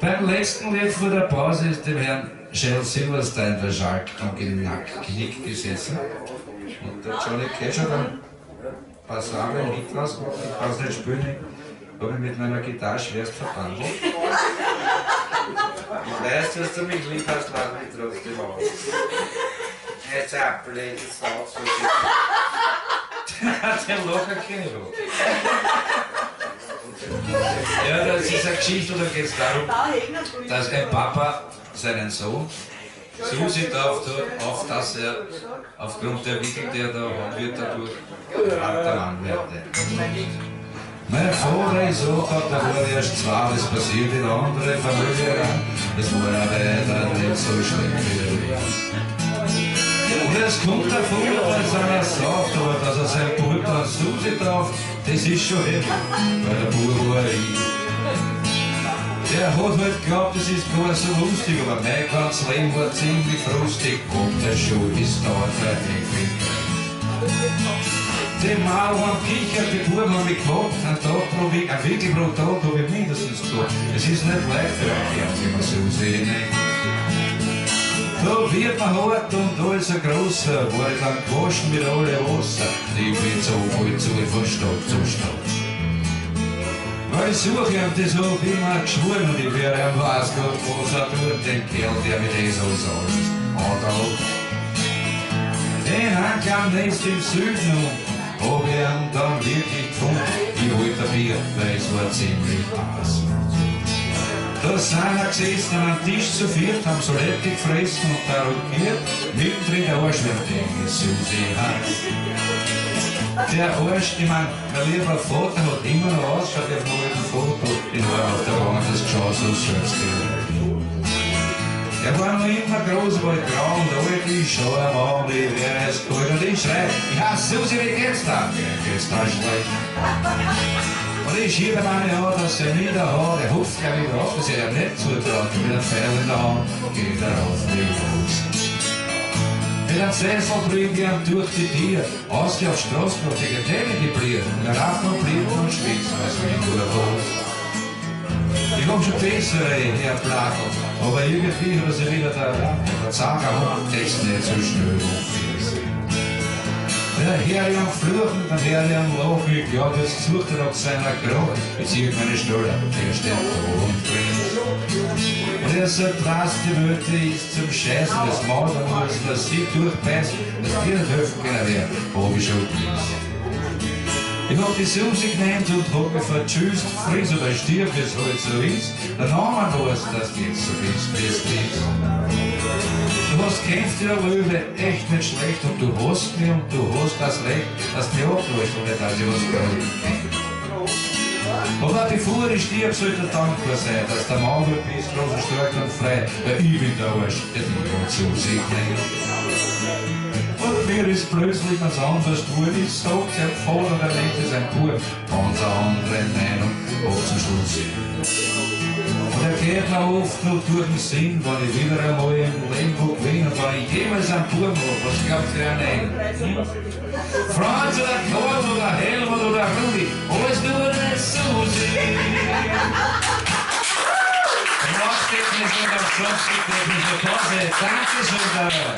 Beim letzten Lied vor der Pause ist dem Herrn Shell Silverstein der Schalk am Knick gesessen. Und der Johnny Cash hat einen passablen Hit rausgemacht, ich kann es nicht spielen, habe ich mit meiner Gitarre schwerst verbandelt. Ich weiß, dass du mich lieb hast, lass mich trotzdem aus. Jetzt ein blödes Saus, der Locher kenne ich auch. Ja, das ist eine Geschichte, da geht es darum, dass ein Papa seinen Sohn so sieht auf, dass er aufgrund der Entwicklung, die er da haben wird, dadurch ein alter Mann werde. Mein Vater ist auch, da war erst zwei, das passiert in anderen Familien, das war aber nicht so schlimm wie er. Und es kommt davon, dass er sagt, aber dass er sein Bub dann so sieht auf, das ist schon heavy, weil der Bub war ich. Der hat halt geglaubt, das ist gar so lustig, aber mein ganzes Leben war ziemlich frustig. Und der Schuh ist da verhängt. Die Mauer haben kichert, die Buben haben mich gehabt, einen Wickel pro Tag habe ich mindestens gehabt. Es ist nicht leicht für ein Herz, wenn man so sehen. Da wird man hart und da ist ein großer, war ich dann gewaschen mit alle Wasser. Ich bin so voll zu von Stadt zu Stadt. Weil ich suche ihm das hab ich immer geschworen und ich werde ihm weiß Gott, was er tut, den Kerl, der mit so alles antaut. Den Hank am nächsten im Süden und hab ich ihn dann wirklich gefunden. Ich wollte ein Bier, weil es war ziemlich heiß. Da sind wir gesessen am Tisch zu viert, haben Soletti gefressen und parodiert. Mittendrin der Arsch wird Susi heiß. Der Arsch, ich mein lieber Vater hat immer noch ausschaut auf einem alten Foto, den war auf der Wand das Geschau so schwarz gerät. Er war noch immer groß, war grau und alt, ich schau am Abend, ich wäre es kalt und ich schrei, ja Susi, wie geht's da? Mir geht's da schlecht. Und ich schiebe meine Hand, dass er niederhaut, er hupft gleich wieder auf, dass er nicht zutraut, mit einem Pfeil in der Hand geht er auf wie los. Mit einem Sessel bringt er durch die Tier, aus die auf Straße noch die Getäne geblieben, und er rafft noch blieb und spitzt, weiß wie nur was. Ich hab schon bessere, Herr Plattel, aber irgendwie hat er sich wieder der Zacher Text nicht so schnell umgesetzt. Wenn er hört ihn fluchen, dann hört er ihn lachen, ich glaub, jetzt sucht er nach seiner Kraft, ich zieh meine Stelle, der steht da und brennt. Und er sagt, was die Welt ist zum Scheißen, das Maul, da muss man sie durchbeißen, das dir nicht helfen können wäre, hab ich schon gewusst. Ich hab die Susi genannt und hab mich vertschüsst, friss oder stirb, wie es halt so ist. Der Name weiß, dass du jetzt so bist, wie es bist. Du hast kämpft der Löwe, echt nicht schlecht, und du hast mich und du hast das Recht, dass du mich abläufst und nicht, dass ich was brauche. Aber bevor ich stirb, sollte dankbar sein, dass der Mann du bist, groß und stark und frei, weil ich bin der Arsch, der dich und Susi nennt. Und mir ist plötzlich was anderes geworden. Ich sag, sein Vater, der lebt ist ein Bub. Ganz eine andere Meinung, ab zum Schluss. Und er geht mir oft noch durch den Sinn, wenn ich wieder einmal im Leben gewinne. Und wenn ich jemals einen Bub habe, was glaubt ihr an einen? Franz oder Karl oder Helmut oder Rudi, alles nur eine Susi. Machstechnisch und am Schlagstechnisch Pause. Danke schön.